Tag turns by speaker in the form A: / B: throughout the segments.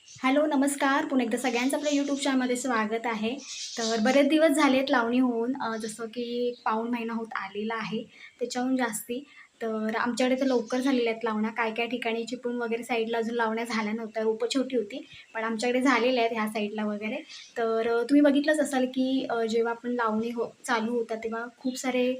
A: Hello, नमस्कार. पुन्हा एकदा सगळ्यांचं आपल्या यूट्यूब चॅनलमध्ये स्वागत आहे. तर बरेच दिवस झालेत लावणी होऊन जसं की पाऊण महिना होत आलेला आहे, त्याच्याहून जास्ती. तर आमच्याकडे तर लवकर झालेल्या आहेत लावण्या. काय-काय ठिकाणी चिपळूण वगैरे साईडला अजून लावण्या झाल्या नव्हत्या, रोपं छोटी होती. पण आमच्याकडे झालेल्या आहेत ह्या साईडला वगैरे. तर तुम्ही बघितलंच असाल की जेव्हा आपण लावणी चालू होता तेव्हा खूप सारे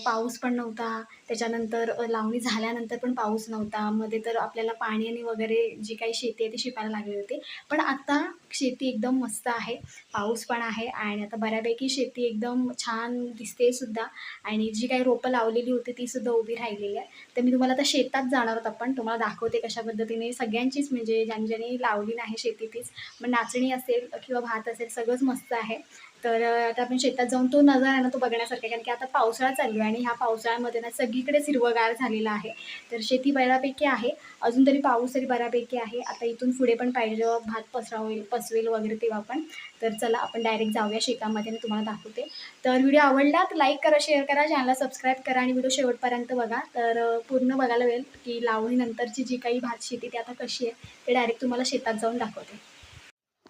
A: पाऊस पण नव्हता. त्याच्यानंतर लावणी झाल्यानंतर पण पाऊस नव्हता. मध्ये तर आपल्याला पाण्याने वगैरे जी काही शेती आहे ती शिपायला लागली होती. पण आता शेती एकदम मस्त आहे. पाऊस पण आहे आणि आता बऱ्यापैकी शेती एकदम छान दिसते सुद्धा आणि जी काही रोपं लावलेली होती ती सुद्धा उभी राहिलेली आहे. तर मी तुम्हाला आता शेतात जाणार आहोत आपण. तुम्हाला दाखवते कशा पद्धतीने सगळ्यांचीच म्हणजे ज्यांनी लावली नाही शेती तीच. मग नाचणी असेल किंवा भात असेल सगळंच मस्त आहे. तर आता आपण शेतात जाऊन तो नजारा आहे ना तो बघण्यासारखा आहे. कारण की आता पावसाळा चालू आहे आणि ह्या पावसाळ्यामध्ये ना सगळीकडेच हिरवंगार झालेलं आहे. तर शेती बऱ्यापैकी आहे. अजून तरी पाऊस तरी बऱ्यापैकी आहे. आता इथून पुढे पण पाहिजे जेव्हा भात पसवेल वगैरे तेव्हा पण. तर चला आपण डायरेक्ट जाऊया शेतामध्ये आणि तुम्हाला दाखवते. तर व्हिडिओ आवडला तर लाईक करा, शेअर करा, चॅनलला सबस्क्राईब करा आणि व्हिडिओ शेवटपर्यंत बघा. तर पूर्ण बघायला मिळेल की लावणीनंतरची जी काही भात शेती ती आता कशी आहे ते डायरेक्ट तुम्हाला शेतात जाऊन दाखवते.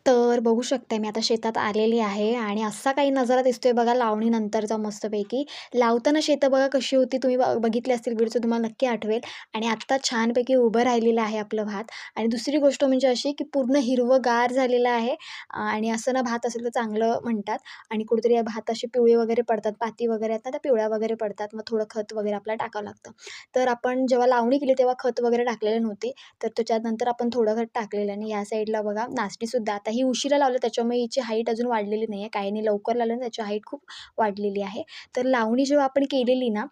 A: तर बघू शकते मी आता शेतात आलेली आहे आणि असा काही नजारा दिसतोय बघा लावणीनंतरचा मस्तपैकी. लावताना शेतं बघा कशी होती तुम्ही बघितली असतील व्हिडिओ तर तुम्हाला नक्की आठवेल आणि आत्ता छानपैकी उभं राहिलेलं आहे आपलं भात. आणि दुसरी गोष्ट म्हणजे अशी की पूर्ण हिरवंगार झालेलं आहे आणि असं ना भात असेल तर चांगलं म्हणतात आणि कुठेतरी या भात असे पिवळे वगैरे पडतात, पाती वगैरे आहेत ना त्या पिवळ्या वगैरे पडतात. मग थोडं खत वगैरे आपल्याला टाकावं लागतं. तर आपण जेव्हा लावणी केली तेव्हा खत वगैरे टाकलेले नव्हते. तर त्याच्यानंतर आपण थोडं खत टाकलेलं आणि या साईडला बघा नाचणीसुद्धा आता ही उशिरा लावलं त्याच्यामुळे हिची हाईट अजून वाढलेली नाही आहे. काहींनी लवकर लावलं ना त्याची हाईट खूप वाढलेली आहे. तर लावणी जेव्हा आपण केलेली ना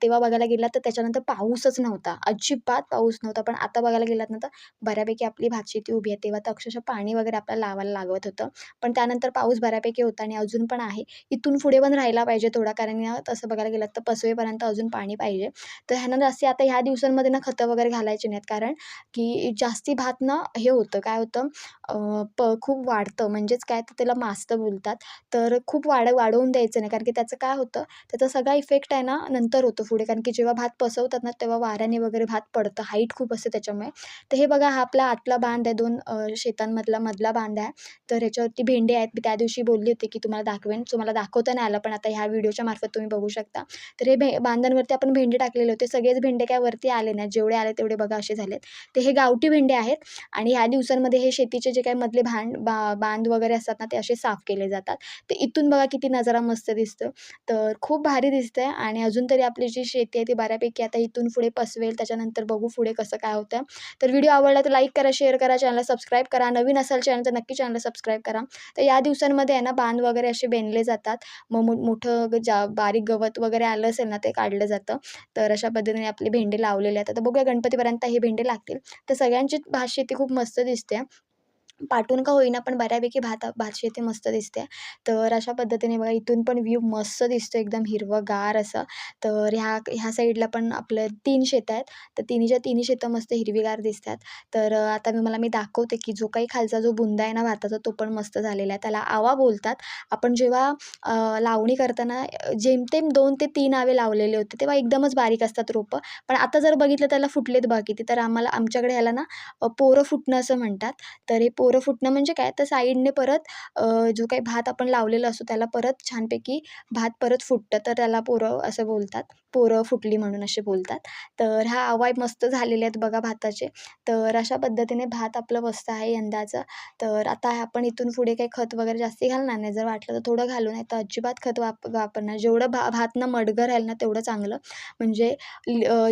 A: तेव्हा बघायला गेलात तर त्याच्यानंतर पाऊसच नव्हता. अजिबात पाऊस नव्हता. पण आता बघायला गेलात ना तर बऱ्यापैकी आपली भातशेती उभी आहे. तेव्हा तर अक्षरशः पाणी वगैरे आपल्याला लावायला लागत होतं. पण त्यानंतर पाऊस बऱ्यापैकी होता आणि अजून पण आहे. इथून पुढे पण राहायला पाहिजे थोडा कारण या तसं बघायला गेलात तर पसवेपर्यंत अजून पाणी पाहिजे. तर ह्यांना जास्ती आता ह्या दिवसांमध्ये ना खतं वगैरे घालायची नाहीत कारण की जास्ती भात ना हे होतं, काय होतं खूप वाढतं म्हणजेच काय तर त्याला मास्त बोलतात. तर खूप वाढवून द्यायचं नाही कारण की त्याचं काय होतं, त्याचा सगळा इफेक्ट आहे ना नंतर होतो पुढे कारण की जेव्हा भात पसवतात ना तेव्हा वाऱ्याने वगैरे भात पडतं. हाईट खूप असते त्याच्यामुळे. तर हे बघा हा आपला आतला बांध आहे 2 शेतांमधला मधला बांध आहे. तर ह्याच्यावरती भेंडे आहेत. मी त्या दिवशी बोलली होती की तुम्हाला दाखवेन. तुम्हाला दाखवता नाही आलं पण आता ह्या व्हिडिओच्या मार्फत तुम्ही बघू शकता. तर हे बांधांवरती आपण भेंडे टाकलेले होते. सगळेच भेंडे काय वरती आले नाहीत. जेवढे आले तेवढे बघा असे झालेत. तर हे गावठी भेंडे आहेत आणि ह्या दिवसांमध्ये हे शेतीचे जे काही मधले बांध वगैरे असतात ना, ते असे साफ केले जातात. तर इथून बघा किती नजारा मस्त दिसतो. तर खूप भारी दिसतंय आणि अजून तरी आपली जी शेती आहे ती बऱ्यापैकी आता इथून पुढे पसवेल. त्याच्यानंतर बघू पुढे कसं काय होतं. तर व्हिडिओ आवडला तर लाईक करा, शेअर करा, चॅनलला सबस्क्राईब करा. नवीन असाल चॅनल तर नक्की चॅनलला सबस्क्राईब करा. तर या दिवसांमध्ये आहे ना, बांध वगैरे असे बेनले जातात. मग मोठं बारीक गवत वगैरे आलं असेल ना, ते काढलं जातं. तर अशा पद्धतीने आपले भेंडे लावलेले आहेत. आता बघूया गणपतीपर्यंत हे भेंडे लागतील. तर सगळ्यांचीच भातशेती खूप मस्त दिसते. पाठून का होईना पण बऱ्यापैकी भातशेती मस्त दिसते. तर अशा पद्धतीने बघा इथून पण व्ह्यू मस्त दिसतो एकदम हिरवंगार असं. तर ह्या साईडला पण आपलं 3 शेतं आहेत. तर तिन्ही शेतं मस्त हिरवीगार दिसतात. तर आता मी दाखवते की जो काही खालचा जो बुंदा आहे ना भाताचा तो पण मस्त झालेला आहे. त्याला आवा बोलतात. आपण जेव्हा लावणी करताना जेमतेम 2 ते 3 आवे लावलेले होते तेव्हा एकदमच बारीक असतात रोपं. पण आता जर बघितलं त्याला फुटलेत बघा किती. तर आमच्याकडे ह्याला ना पोरं फुटणं असं म्हणतात. तर हे पोरं फुटणं म्हणजे काय तर साईडने परत जो काही भात आपण लावलेला असतो त्याला परत छानपैकी भात परत फुटतं तर त्याला पोरं असं बोलतात. पोरं फुटली म्हणून असे बोलतात. तर हा आवाज मस्त झालेले आहेत बघा भाताचे. तर अशा पद्धतीने भात आपलं मस्त आहे यंदाचं. तर आता आपण इथून पुढे काही खत वगैरे जास्ती घालणार नाही. जर वाटलं तर थोडं घालू, नाही तर अजिबात खत वापरणार. जेवढं भात ना मडगं राहील ना तेवढं चांगलं. म्हणजे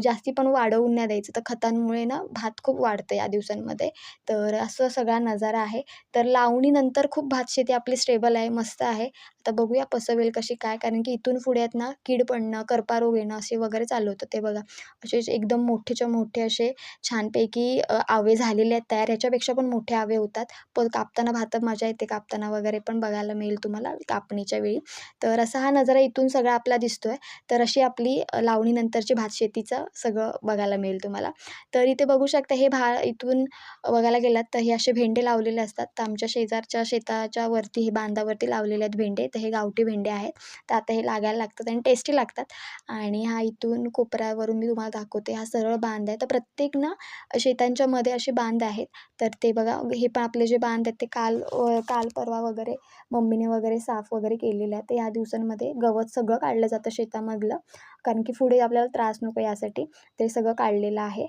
A: जास्ती पण वाढवून नाही द्यायचं. तर खतांमुळे ना भात खूप वाढतं या दिवसांमध्ये. तर असं सगळा नजारा आहे. तर लावणीनंतर खूप भातशेती आपली स्टेबल आहे, मस्त आहे. आता बघूया पसवेल कशी काय, कारण की इथून पुढे आहेत ना कीड पडणं, करपा रोग येणं असे वगैरे चालू होतं. ते बघा असे एकदम मोठेच्या मोठे असे छानपैकी आवे झालेले आहेत तयार. ह्याच्यापेक्षा पण मोठे आवे होतात. पण कापताना भातात मजा येते, कापताना वगैरे पण बघायला मिळेल तुम्हाला कापणीच्या वेळी. तर असा हा नजारा इथून सगळा आपला दिसतोय. तर अशी आपली लावणीनंतरची भातशेतीचं सगळं बघायला मिळेल तुम्हाला. तर इथे बघू शकता हे इथून बघायला गेलात तर हे असे भेंडे लावलेले असतात. तर आमच्या शेजारच्या शेताच्या वरती हे बांधावरती लावलेले आहेत भेंडे. तर हे गावठी भेंडे आहेत. तर आता हे लागायला लागतात आणि टेस्टी लागतात. आणि हा इथून कोपऱ्यावरून मी तुम्हाला दाखवते, हा सरळ बांध आहे. तर प्रत्येक ना शेतांच्यामध्ये असे बांध आहेत. तर ते बघा, हे पण आपले जे बांध आहेत ते काल परवा वगैरे मम्मीने वगैरे साफ वगैरे केलेले आहे. तर ह्या दिवसांमध्ये गवत सगळं काढलं जातं शेतामधलं, कारण की पुढे आपल्याला त्रास नको यासाठी ते सगळं काढलेलं आहे.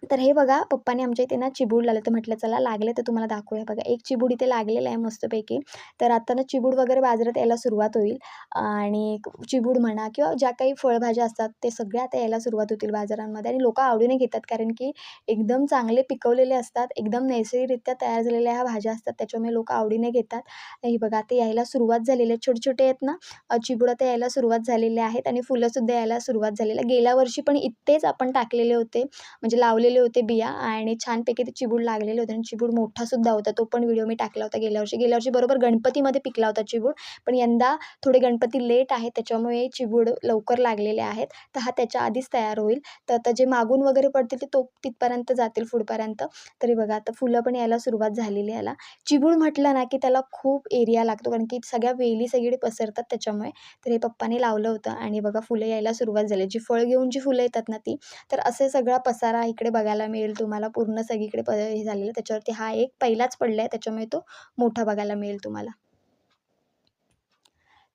A: तर हे बघा, पप्पाने आमच्या इथे ना चिबूड लावले, तर म्हटलं चला लागले तर तुम्हाला दाखवूया. बघा, एक चिबूड इथे लागलेलं आहे मस्तपैकी. तर आता ना चिबूड वगैरे बाजारात यायला सुरुवात होईल आणि चिबूड म्हणा किंवा ज्या काही फळभाज्या असतात ते सगळ्या आता यायला सुरुवात होतील बाजारांमध्ये आणि लोकं आवडीने घेतात, कारण की एकदम चांगले पिकवलेले असतात, एकदम नैसर्गिकरित्या तयार झालेल्या ह्या भाज्या असतात, त्याच्यामुळे लोकं आवडीने घेतात. हे बघा, ते यायला सुरुवात झालेली आहे. छोटे-छोटे आहेत ना चिबूड आता यायला सुरुवात झालेले आहेत आणि फुलंसुद्धा यायला सुरुवात झालेली आहे. गेल्या वर्षी पण इथेच आपण टाकलेले होते, म्हणजे लावलेले होते बिया आणि छानपैकी ते चिबूड लागलेले होते आणि चिबूड मोठासुद्धा होता. तो पण व्हिडिओ मी टाकला होता गेल्या वर्षी. गेल्या वर्षी बरोबर गणपतीमध्ये पिकला होता चिबूड, पण यंदा थोडे गणपती लेट आहेत, त्याच्यामुळे चिबूड लवकर लागलेले आहेत. तर हा त्याच्या आधीच तयार होईल. तर आता जे मागून वगैरे पडतील ते तिथपर्यंत जातील पुढपर्यंत. तरी बघा, आता फुलं पण यायला सुरुवात झालेली आहे याला. चिबूड म्हटलं ना, की त्याला खूप एरिया लागतो, कारण की सगळ्या वेली सगळीकडे पसरतात त्याच्यामुळे. तर हे पप्पांनी लावलं होतं आणि बघा फुलं यायला सुरुवात झाली. जी फळ घेऊन जी फुलं येतात ना ती, तर असे सगळा पसारा इकडे बघायला मिळेल तुम्हाला, पूर्ण सगळीकडे हे झालेलं. त्याच्यावरती हा एक पहिलाच पडला आहे, त्याच्यामुळे तो मोठा बघायला मिळेल तुम्हाला.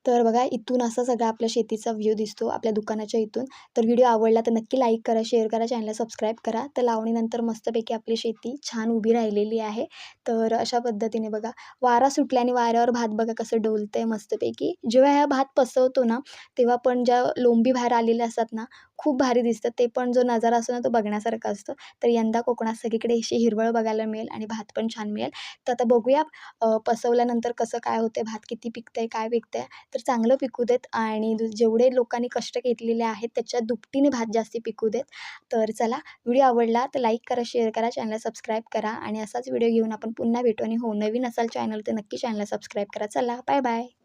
A: तर बघा, इथून असा सगळा आपल्या शेतीचा व्ह्यू दिसतो आपल्या दुकानाच्या इथून. तर व्हिडिओ आवडला तर नक्की लाईक करा, शेअर करा, चॅनलला सबस्क्राईब करा. तर लावणीनंतर मस्तपैकी आपली शेती छान उभी राहिलेली आहे. तर अशा पद्धतीने बघा, वारा सुटला आणि वाऱ्यावर भात बघा कसं डोलतंय मस्तपैकी. जेव्हा हा भात पसरवतो ना, तेव्हा पण ज्या लोंबी बाहेर आलेल्या असतात ना, खूप भारी दिसतात. ते पण जो नजारा असतो ना, तो बघण्यासारखा असतो. तर यंदा कोकणात सगळीकडे अशी हिरवळ बघायला मिळेल आणि भात पण छान मिळेल. तर आता बघूया पसवल्यानंतर कसं काय होतंय, भात किती पिकतंय, काय पिकतंय. तर चांगलं पिकू देत आणि जेवढे लोकांनी कष्ट घेतलेले आहेत त्याच्या दुपटीने भात जास्ती पिकू देत. तर चला, व्हिडिओ आवडला तर लाईक करा, शेअर करा, चॅनलला सबस्क्राईब करा आणि असाच व्हिडिओ घेऊन आपण पुन्हा भेटू आणि हो, नवीन असाल चॅनल तर नक्की चॅनलला सबस्क्राईब करा. चला, बाय बाय.